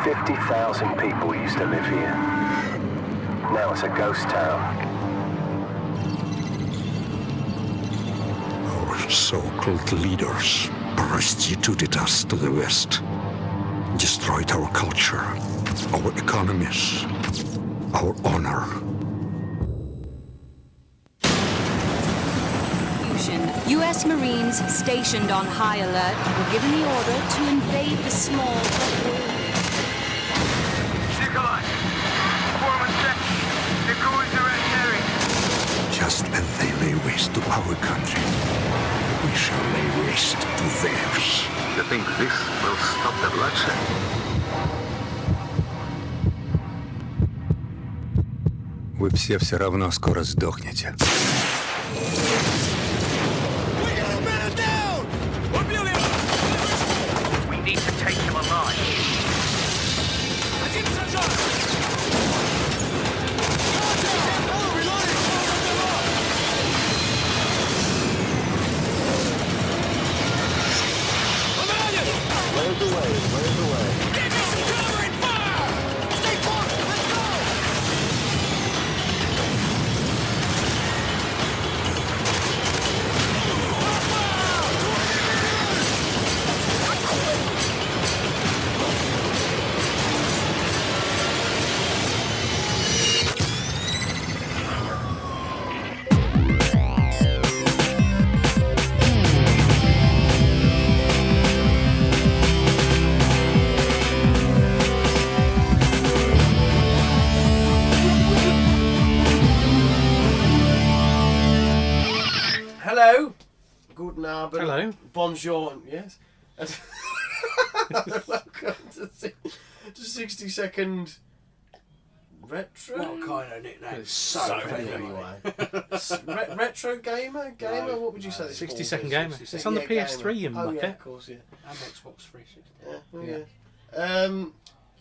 50,000 people used to live here. Now it's a ghost town. Our so-called leaders prostituted us to the West, destroyed our culture, our economies, our honor. U.S. Marines stationed on high alert were given the order to invade the small... Nikolai! Foreman check. The crew is already nearing. Just as they lay waste to our country, we shall lay waste to theirs. You think this will stop the bloodshed? Вы все равно скоро сдохнете. We need to take him alive. Where's the way? Where's the way? Hello. Guten Abend. Hello. Bonjour. Yes. Welcome to 60 Second Retro. What kind of nickname? It's so anyway. Retro gamer? No, What would you say? 60 Second Gamer. It's on the PS3, you Oh yeah, mucker. of course, yeah. And Xbox 360. Yeah, oh, Yeah. yeah.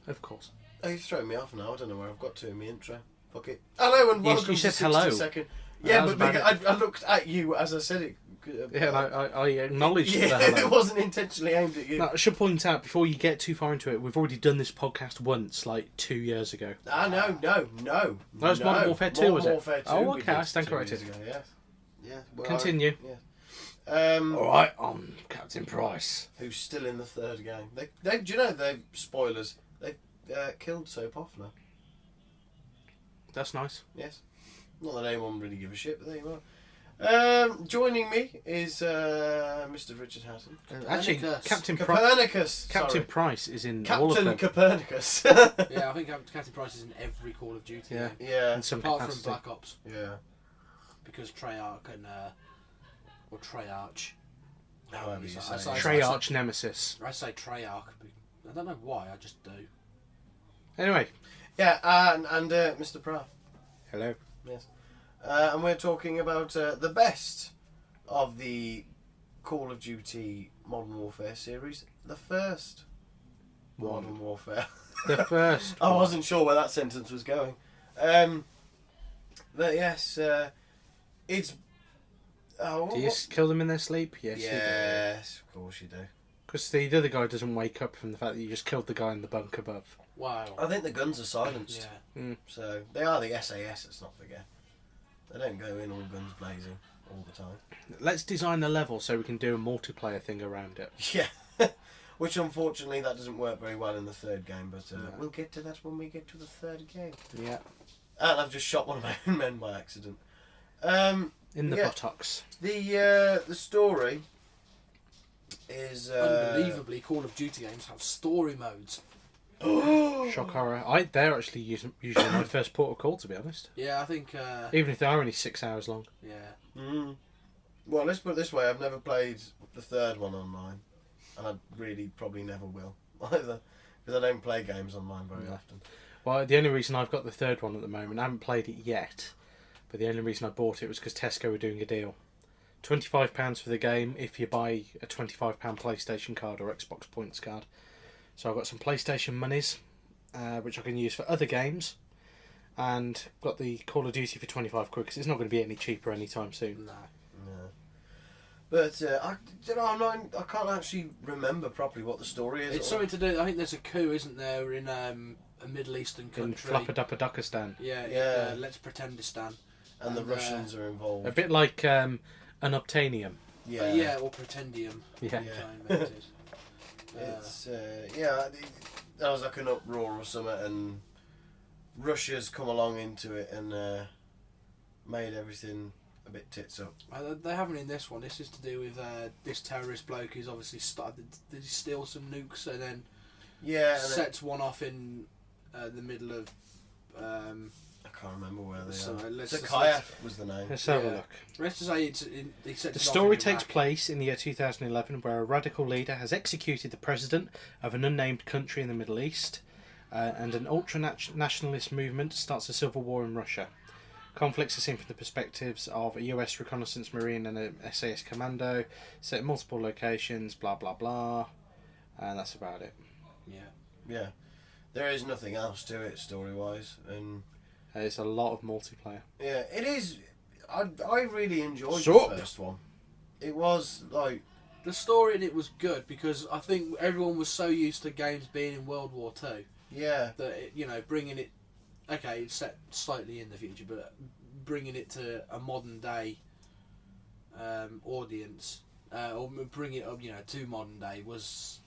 Of course. Oh, you've thrown me off now. I don't know where I've got to in my intro. Fuck it. Hello and welcome you said to 60 hello. Second. That Yeah, was but about I looked at you as I said it. Yeah, and I acknowledged Yeah, the hello. it wasn't intentionally aimed at you. Now, I should point out, before you get too far into it, we've already done this podcast once, like 2 years ago. No. That was Modern Warfare 2, was it? Warfare 2 Oh, we okay, did I stand 2 years corrected. ago, yes. Yeah, well, Continue. Yeah. Alright, I'm Captain Price. Who's still in the third game? They do you know they've spoilers? They killed Soap Offler. That's nice. Yes. Not that anyone really give a shit, but there you are. Joining me is Mr. Richard Hatton. Actually, Copernicus. Captain Copernicus. Captain sorry. Price is in all of Captain them. Copernicus. Yeah, I think Captain Price is in every Call of Duty. Yeah. game. Yeah. In some Apart capacity. from Black Ops, Yeah. because Treyarch and or Treyarch. However you say it. Treyarch Nemesis. I say Treyarch. I don't know why. I just do. Anyway. Yeah, and Mr. Pratt. Hello. Yes. And we're talking about the best of the Call of Duty Modern Warfare series. The first Modern Warfare. The first I one. wasn't sure where that sentence was going. But yes, it's... Oh, Do you kill them in their sleep? Yes, yes, of course you do. Because the other guy doesn't wake up from the fact that you just killed the guy in the bunk above. Wow. I think the guns are silenced. Yeah. So they are the SAS, let's not forget. They don't go in all guns blazing all the time. Let's design the level so we can do a multiplayer thing around it. Yeah. Which unfortunately that doesn't work very well in the third game, but we'll get to that when we get to the third game. Yeah. And I've just shot one of my own men by accident. In the yeah. buttocks. The story is Unbelievably, Call of Duty games have story modes. Shock horror. They're actually usually my first port of call, to be honest. Yeah, I think. Even if they are only 6 hours long. Yeah. Well, let's put it this way: I've never played the third one online, and I really probably never will either, because I don't play games online very often. Well, the only reason I've got the third one at the moment, I haven't played it yet, but the only reason I bought it was because Tesco were doing a deal. £25 for the game if you buy a £25 PlayStation card or Xbox Points card. So I've got some PlayStation monies, which I can use for other games, and got the Call of Duty for £25 because it's not going to be any cheaper anytime soon. No. But I can't actually remember properly what the story is. It's something to do. I think there's a coup, isn't there, in a Middle Eastern In country? Flappaduppadukistan. Yeah, Yeah. Let's Pretendistan. and the Russians are involved. A bit like Unobtainium. Yeah, or Pretendium. Yeah. which I invented. It's there was like an uproar or something, and Russia's come along into it and made everything a bit tits up. They haven't in this one. This is to do with this terrorist bloke who's obviously started. Did he steal some nukes and then Yeah, and sets one off in the middle of? I can't remember where they So, are. let's- Zakayev was the name. Let's have a Yeah. look. Let's just say he sets The it off story in takes Iraq. place in the year 2011, where a radical leader has executed the president of an unnamed country in the Middle East, and an ultra-nationalist movement starts a civil war in Russia. Conflicts are seen from the perspectives of a US reconnaissance marine and an SAS commando, set in multiple locations, blah blah blah, and that's about it. Yeah. There is nothing else to it story-wise, and There's a lot of multiplayer. yeah, it is. I really enjoyed Sup? the first one. It was like The story in it was good because I think everyone was so used to games being in World War Two yeah, that bringing it. Okay, it's set slightly in the future, but bringing it to a modern day audience, or bring it up, to modern day was,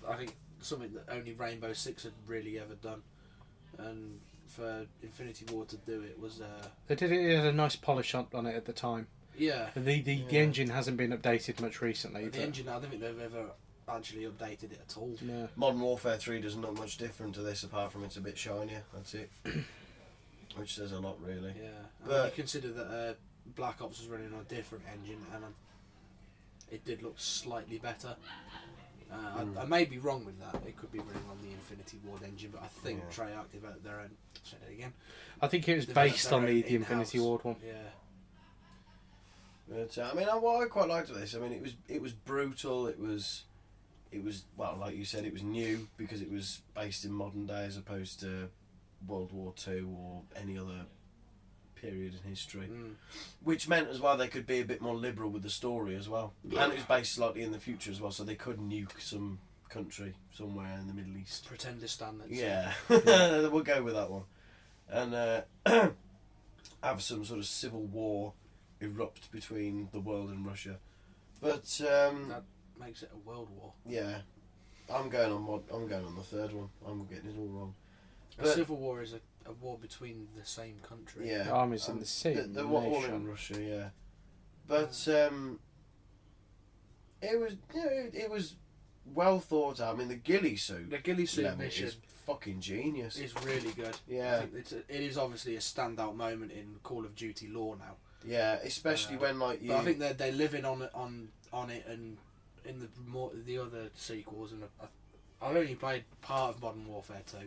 I think, something that only Rainbow Six had really ever done, and for Infinity War to do it was, They did it. It had a nice polish on it at the time. yeah. The engine hasn't been updated much recently. The but- engine, I don't think they've ever actually updated it at all. No. Modern Warfare 3 doesn't look much different to this, apart from it's a bit shinier. That's it. Which says a lot, really. Yeah, But- you consider that Black Ops was running on a different engine, and it did look slightly better. I may be wrong with that. It could be running on the Infinity Ward engine, but I think Yeah. Treyarch developed their own. Say that again. I think it was Developed based their on own the Infinity in-house. Ward one. Yeah, But I mean, what I quite liked of this, I mean, it was brutal. It was well, like you said, it was new because it was based in modern day as opposed to World War II or any other period in history. Which meant as well they could be a bit more liberal with the story as well, and it was based slightly in the future as well, so they could nuke some country somewhere in the Middle East. Pretendistan. That's Yeah, we'll go with that one, and have some sort of civil war erupt between the world and Russia. But that makes it a world war. yeah, I'm going on the third one. I'm getting it all wrong. A But- civil war is a war between the same country. Yeah, The armies in the same They're all in nation. Russia, yeah. But it was well thought out. I mean, the ghillie suit. The ghillie suit level mission is fucking genius. is really good. Yeah. I think it is obviously a standout moment in Call of Duty lore now. Yeah, especially when like you. But I think they're living on it and in the other sequels, and I've only played part of Modern Warfare 2.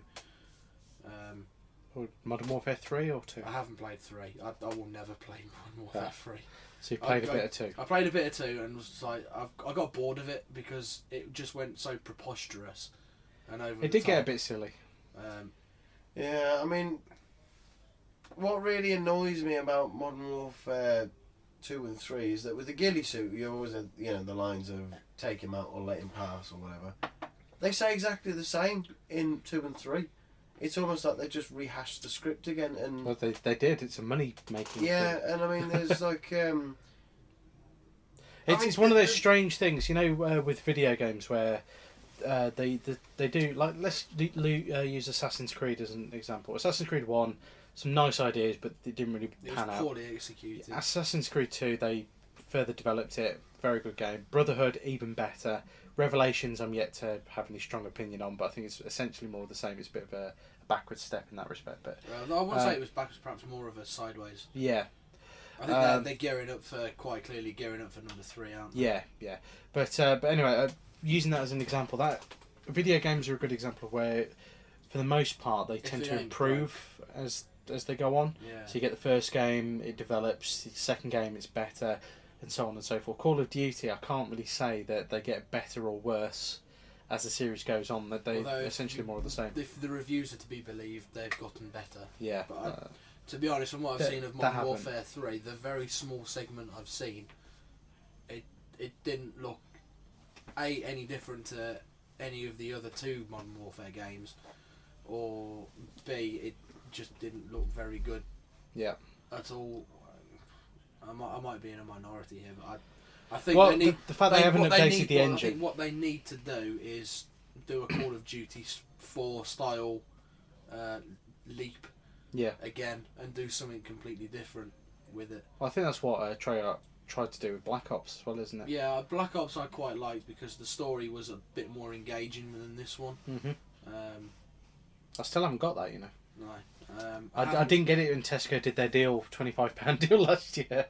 Or Modern Warfare 3 or 2? I haven't played 3. I will never play Modern Warfare 3. So you played a bit of 2. I played a bit of 2 and was like, I got bored of it because it just went so preposterous and over. It did get a bit silly. Yeah, I mean, what really annoys me about Modern Warfare 2 and 3 is that with the ghillie suit, you always have, the lines of take him out or let him pass or whatever. They say exactly the same in 2 and 3. It's almost like they just rehashed the script again. And Well, they did. It's a money-making yeah, thing. and I mean, there's like... It's one of those strange things, with video games where they do, like, let's use Assassin's Creed as an example. Assassin's Creed 1, some nice ideas, but they didn't really it was pan out. poorly executed. Assassin's Creed 2, they further developed it. Very good game. Brotherhood, even better. Revelations, I'm yet to have any strong opinion on, but I think it's essentially more of the same. It's a bit of a backward step in that respect. But I wouldn't say it was backwards, perhaps more of a sideways. yeah, I think they're gearing up for, quite clearly gearing up for number 3, aren't they? yeah. But anyway, using that as an example, that video games are a good example of where, for the most part, they tend it to ain't improve as they go on. Yeah. So you get the first game, it develops. The second game, it's better, and so on and so forth. Call of Duty, I can't really say that they get better or worse as the series goes on. That they Although essentially more of the same. If the reviews are to be believed, they've gotten better. Yeah. But to be honest, from what I've That- seen of that Modern happened. Warfare 3, the very small segment I've seen, it didn't look any different to any of the other two Modern Warfare games, or B, it just didn't look very good Yeah. at all. I might be in a minority here, but I think Well, they need the fact they haven't what updated need- the what- engine. I think what they need to do is do a Call of Duty 4 style leap Yeah. again and do something completely different with it. Well, I think that's what Treyarch tried to do with Black Ops as well, isn't it? Yeah, Black Ops I quite liked because the story was a bit more engaging than this one. Hmm. Um, I still haven't got that, you know. no, I haven't- didn't get it when Tesco did their deal, £25 deal last year.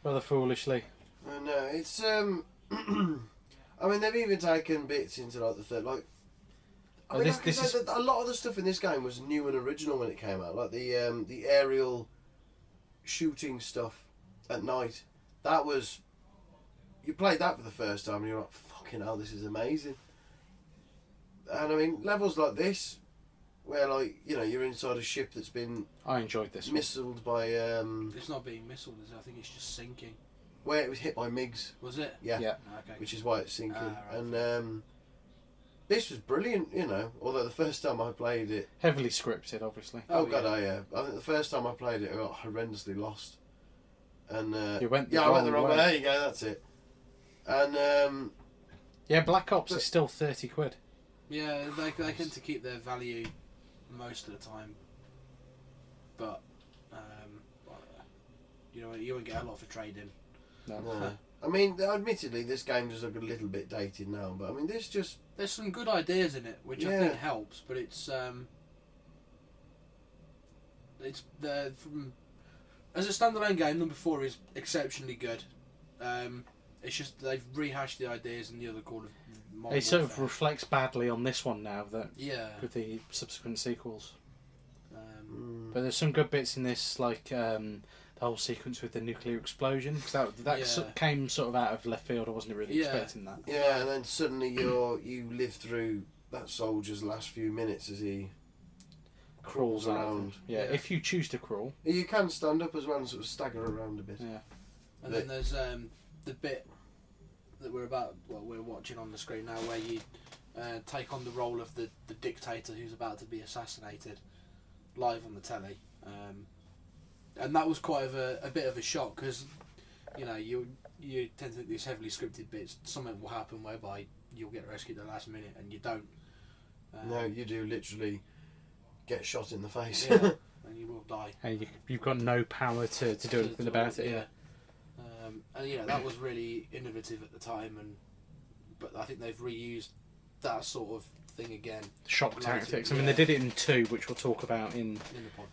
Rather foolishly. No, it's I mean, they've even taken bits into like the third, like. I Oh, mean, this- like I this said, is- a lot of the stuff in this game was new and original when it came out, like the aerial shooting stuff at night. That was, you played that for the first time and you're like, fucking hell, this is amazing. And I mean, levels like this, where like, you know, you're inside a ship that's been I enjoyed this one. missiled by It's not being missiled, is it? I think it's just sinking. where it was hit by MiGs. Was it? Yeah. Yeah. Okay. Which is why it's sinking. Right. And this was brilliant, you know. Although the first time I played it, Heavily scripted, obviously. oh god, I think the first time I played it, I got horrendously lost. And You went the I went the wrong wrong way. way. There you go, that's it. And Yeah, Black Ops But- is still £30. Yeah, they tend to keep their value most of the time, but you know, you won't get a lot for trading. No. I mean, admittedly, this game does look a little bit dated now, but I mean, this just There's some good ideas in it, which I Yeah. think helps, but it's from as a standalone game. Number 4 is exceptionally good. It's just they've rehashed the ideas in the other Call of Modern It sort of Warfare. reflects badly on this one now that Yeah. with the subsequent sequels. Um, But there's some good bits in this, like the whole sequence with the nuclear explosion, because that Yeah. came sort of out of left field. I wasn't really Yeah. expecting that. yeah, and then suddenly you live through that soldier's last few minutes as he crawls out. around. Yeah, Yeah. if you choose to crawl. You can stand up as well and sort of stagger around a bit. Yeah. And then there's the bit that we're watching on the screen now, where you take on the role of the dictator who's about to be assassinated live on the telly, and that was quite a bit of a shock because you know you tend to think these heavily scripted bits, something will happen whereby you'll get rescued at the last minute and you don't. No, you do literally get shot in the face. Yeah, and you will die. And you've got no power to do anything about it. Yeah. And you know that was really innovative at the time, but I think they've reused that sort of thing again Shock Like, tactics. I mean, yeah. they did it in 2, which we'll talk about in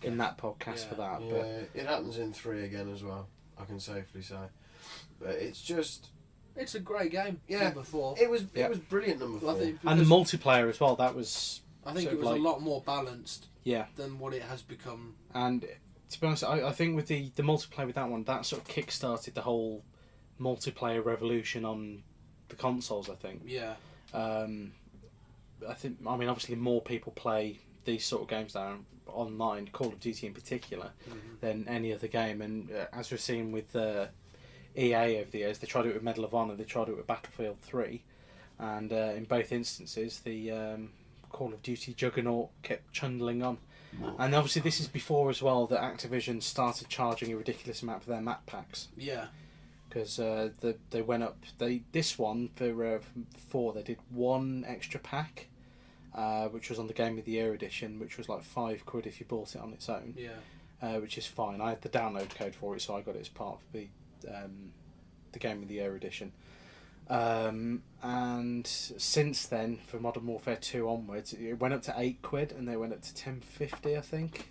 in the podcast. that podcast for that. Yeah, it happens in 3 again as well, I can safely say. But it's just, It's a great game. Yeah. Number 4. it was Yeah. brilliant, number 4. I think And the because- multiplayer as well. That was I think sort it of was like- a lot more balanced yeah. than what it has become. And to be honest, I think with the multiplayer with that one, that sort of kick-started the whole multiplayer revolution on the consoles, I think. Yeah. I mean, obviously more people play these sort of games now online, Call of Duty in particular, than any other game. And as we've seen with EA over the years, they tried it with Medal of Honor, they tried it with Battlefield 3. And in both instances, the Call of Duty juggernaut kept chundling on. And obviously this is before as well that Activision started charging a ridiculous amount for their map packs, Yeah. because they went up. This one for 4 they did 1 extra pack, which was on the Game of the Year edition, which was like £5 if you bought it on its own, Yeah. which is fine. I had the download code for it, so I got it as part of the Game of the Year edition. And since then, for Modern Warfare 2 onwards, it went up to £8, and they went up to £10.50, I think,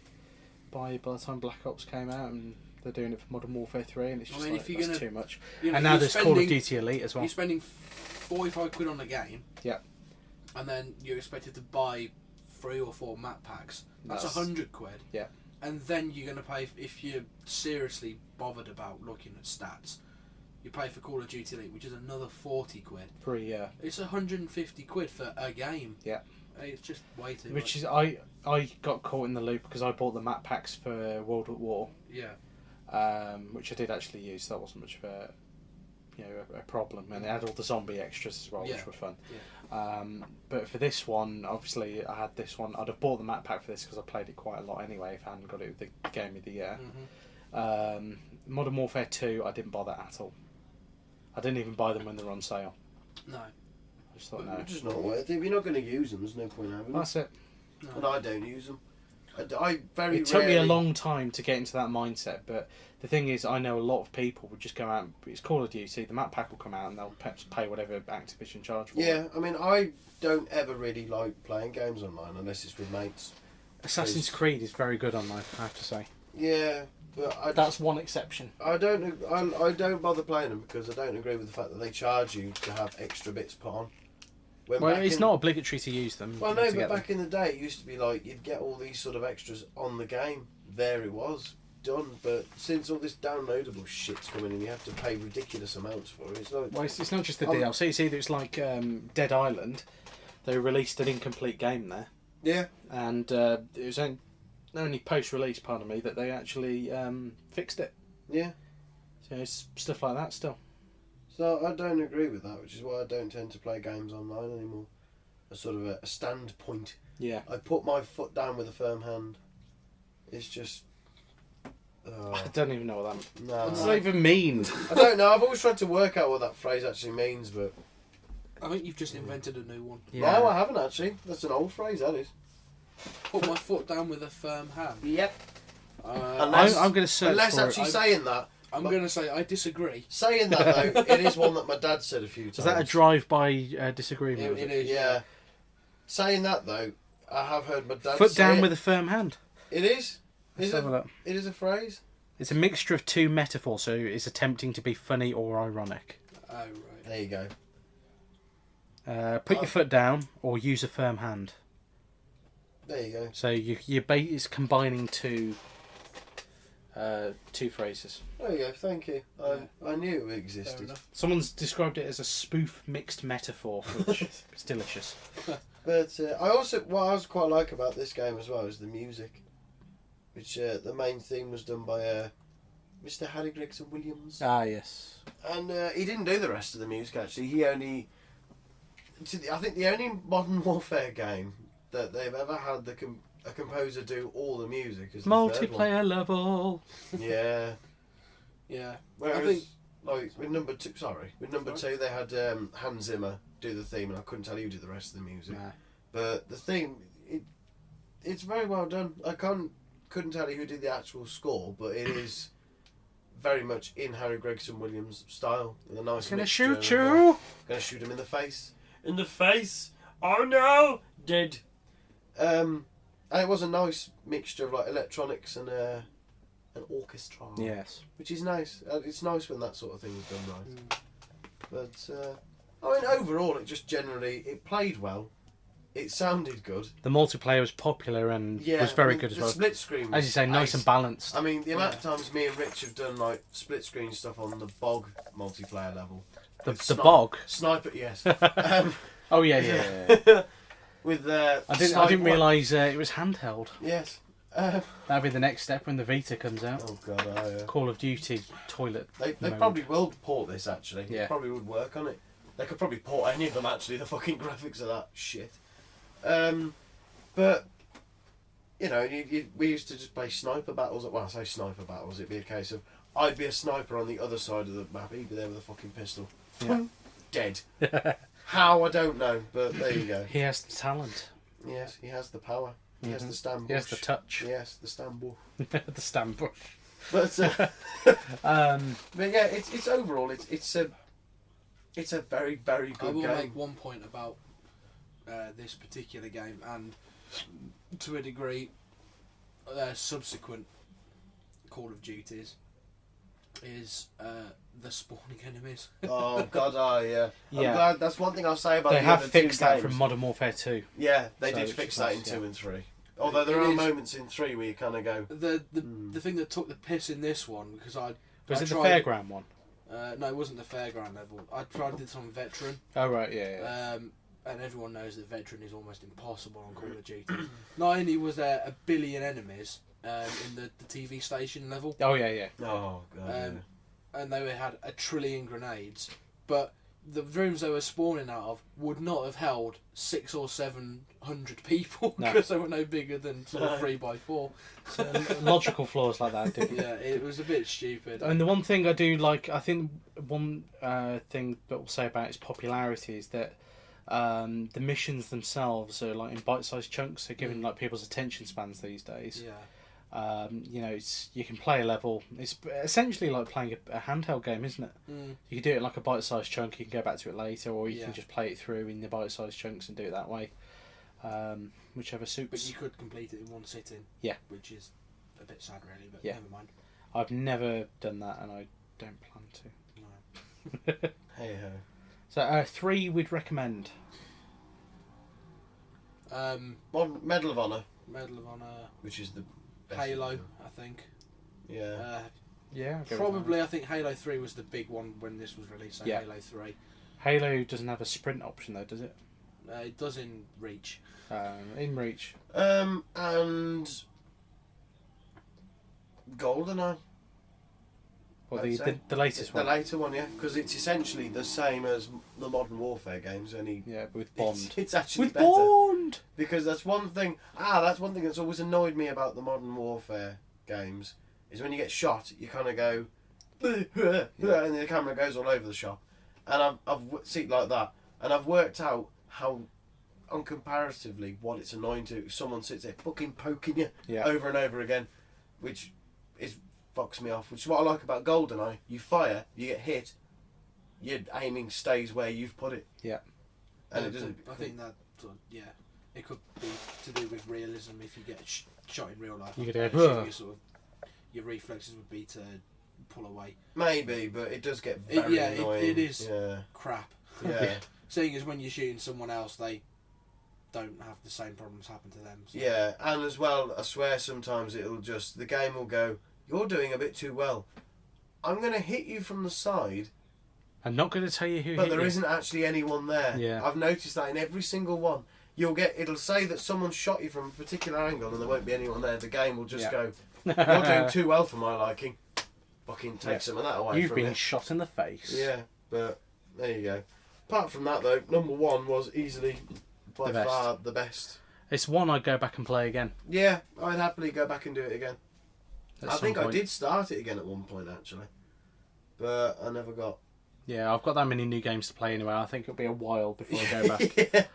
by the time Black Ops came out, and they're doing it for Modern Warfare 3, and it's just I mean, like, if you're that's gonna- too much. You know, And now you're there's Call of spending- Duty Elite as well. You're spending £45 on a game. Yeah. And then you're expected to buy 3 or 4 map packs. That's That's- £100. Yeah. And then you're going to pay, if you're seriously bothered about looking at stats, you pay for Call of Duty Elite, which is another £40. For a year. It's £150 for a game. Yeah. It's just way too Which much. is, I got caught in the loop because I bought the map packs for World at War, Yeah. which I did actually use, so that wasn't much of a problem, and they had all the zombie extras as well, Yeah. which were fun. Yeah. But for this one, obviously, I had this one. I'd have bought the map pack for this because I played it quite a lot anyway. If I hadn't got it with the Game of the Year. Modern Warfare 2, I didn't bother at all. I didn't even buy them when they were on sale. No. I just thought, no. It's just not worth it. If you're not going to use them, there's no point having them. That's it. And I don't use them. I very It took me a rarely- long time to get into that mindset, but the thing is, I know a lot of people would just go out. It's Call of Duty. The map pack will come out, and they'll pay whatever Activision charge for. Yeah, I mean, I don't ever really like playing games online unless it's with mates. Assassin's Creed is very good online, I have to say. Yeah, but That's one exception. I don't bother playing them because I don't agree with the fact that they charge you to have extra bits put on. When Well, back it's in- not obligatory to use them. Well, to no, get but them. back in the day, it used to be like you'd get all these sort of extras on the game. There it was, done. But since all this downloadable shit's coming in, you have to pay ridiculous amounts for it. It's like, Well, it's not just the Um, DLC. It's either it's like Dead Island. They released an incomplete game there, yeah, and it was only post-release, pardon me, that they actually fixed it. yeah. So it's stuff like that still. So I don't agree with that, which is why I don't tend to play games online anymore. A sort of a standpoint. Yeah. I put my foot down with a firm hand. It's just. I don't even know what that. No. What does that even mean? I don't know. I've always tried to work out what that phrase actually means, but I think you've just invented a new one. no, I haven't actually. That's an old phrase, that is. Put my foot down with a firm hand. Yep. Uh, I'm going to search Unless for actually it. saying that. I'm going to say I disagree. Saying that though, it is one that my dad said a few times. Is that a drive-by disagreement? It is. Yeah. Saying that though, I have heard my dad Foot say down it. with a firm hand. It is. Let's have a look. It is a phrase. It's a mixture of two metaphors, so it's attempting to be funny or ironic. Oh, right. There you go. Put your foot down or use a firm hand. There you go. So it's combining two phrases. There you go. Thank you. I knew it Fair existed. enough. Someone's described it as a spoof mixed metaphor, which is delicious. But what I quite like about this game as well is the music, which the main theme was done by Mr. Harry Gregson Williams, Ah, yes. and he didn't do the rest of the music actually. He only, I think, the only Modern Warfare game that they've ever had a composer do all the music is the third one. Multiplayer level. Yeah. Yeah. Whereas, I think- like with number two, they had Hans Zimmer do the theme, and I couldn't tell you who did the rest of the music. Nah. But the theme, it's very well done. I couldn't tell you who did the actual score, but it is very much in Harry Gregson Williams' style. With a nice Gonna mixture shoot of, you. Gonna shoot him in the face. In the face. Oh no! Dead. And it was a nice mixture of like electronics and an orchestra. Yes. Which is nice. It's nice when that sort of thing is done right. But I mean, overall, it played well. It sounded good. The multiplayer was popular and was very good as the well. Split screen, As you say, nice and balanced. I mean, the amount of times me and Rich have done like split screen stuff on the bog multiplayer level. The With bog. Sniper, yes. Oh yeah. With I didn't realise it was handheld. Yes. That'll be the next step when the Vita comes out. Oh god, Call of Duty toilet. They mode. probably will port this actually. Yeah. They probably would work on it. They could probably port any of them actually. The fucking graphics of that shit. But you know, we used to just play sniper battles. Well, I say sniper battles. It'd be a case of I'd be a sniper on the other side of the map. He'd be there with a fucking pistol. Yeah. Dead. How, I don't know, but there you go. He has the talent. Yes, he has the power. He has the stand. He has the touch. Yes, the stand bush. The stand bush. But but yeah, it's overall it's a very, very I good will game. make one point about this particular game, and to a degree, subsequent Call of Duties is the spawning enemies. Oh god, yeah. Yeah. I'm glad. That's one thing I'll say about They the have other two fixed that games. from Modern Warfare 2. Yeah, they So did it's fix just that nice, in 2 yeah. and 3. Although there It are is- moments in 3 where you kind of go, The thing that took the piss in this one, because Was I it the tried- fairground one? No, it wasn't the fairground level. I tried this on Veteran, Oh right, yeah. and everyone knows that Veteran is almost impossible on Call of Duty. Not only was there a billion enemies in the TV station level, Oh yeah. oh god. and they had 1 trillion grenades, but the rooms they were spawning out of would not have held 600 or 700 people No. because they were no bigger than sort of 3x4. So, logical flaws like that. Yeah, it was a bit stupid. And the one thing I do like, I think one thing that we'll say about its popularity is that the missions themselves are like in bite-sized chunks. They're given like people's attention spans these days. Yeah. You know, you can play a level. It's essentially like playing a handheld game, isn't it? Mm. You can do it in like a bite-sized chunk. You can go back to it later, or you Yeah. can just play it through in the bite-sized chunks and do it that way, whichever But suits. you could complete it in one sitting. Yeah. Which is a bit sad, really, but Yeah. never mind. I've never done that, and I don't plan to. No. Hey ho. So 3 we'd recommend. Medal of Honor, Medal of Honor, which is the best Halo, one. I think. Yeah. Yeah, I'll go with Probably, I think Halo 3 was the big one when this was released, so Yeah. Halo 3. that. Halo doesn't have a sprint option though, does it? It does in Reach. In Reach. And GoldenEye. Or I'd say. the latest The one. later one, yeah, because it's essentially the same as the Modern Warfare games, only Yeah, with Bond. It's actually With better. Bond! Because that's one thing. That's one thing that's always annoyed me about the Modern Warfare games is when you get shot, you kind of go, and the camera goes all over the shop. And I've seen like that, and I've worked out how, on comparatively, what it's annoying to. Someone sits there fucking poking you Yeah. over and over again, which is fucks me off. Which is what I like about GoldenEye. You fire, you get hit, your aiming stays where you've put it. Yeah. And it doesn't. I think that, yeah, it could be to do with realism if you get shot in real life. You I could go, assume "Ugh." your sort of your reflexes would be to pull away. Maybe, but it does get very annoying. It is Yeah. crap. Yeah. Seeing as when you're shooting someone else, they don't have the same problems happen to them. So. Yeah, and as well, I swear sometimes the game will go, you're doing a bit too well. I'm going to hit you from the side, I'm not going to tell you who but hit there you. isn't actually anyone there. Yeah. I've noticed that in every single one. It'll say that someone shot you from a particular angle and there won't be anyone there. The game will just Yeah. go, you're doing too well for my liking. Fucking take Yeah. some of that away You've from been you. shot in the face. Yeah, but there you go. Apart from that though, number 1 was easily by The best. far the best. It's one I'd go back and play again. Yeah, I'd happily go back and do it again. At I some think I point. did start it again at one point actually, but I never got. Yeah, I've got that many new games to play anyway. I think it'll be a while before I go back. Yeah.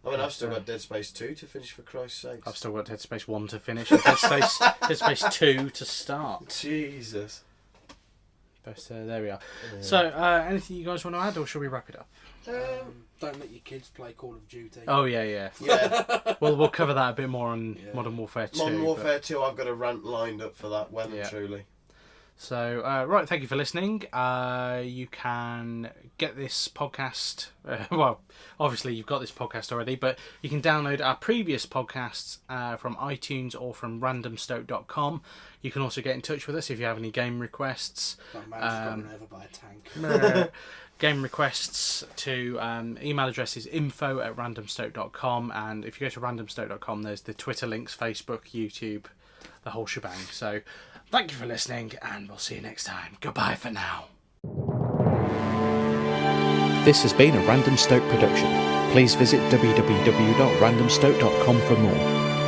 I mean, I've still got Dead Space 2 to finish, for Christ's sake. I've still got Dead Space 1 to finish and Dead Space 2 to start. Jesus. But there we are. Yeah. So, anything you guys want to add, or shall we wrap it up? Don't let your kids play Call of Duty. Oh, yeah. Yeah, We'll cover that a bit more on Yeah. Modern Warfare 2. Modern but- Warfare 2, I've got a rant lined up for that, well Yeah. and truly. So, right, thank you for listening. You can get this podcast, well, obviously you've got this podcast already, but you can download our previous podcasts from iTunes or from randomstoke.com. You can also get in touch with us if you have any game requests. That man's got run over by a tank. Game requests to email address is info@randomstoke.com, and if you go to randomstoke.com there's the Twitter links, Facebook, YouTube, the whole shebang. So thank you for listening, and we'll see you next time. Goodbye for now. This has been a Random Stoke production. Please visit www.randomstoke.com for more.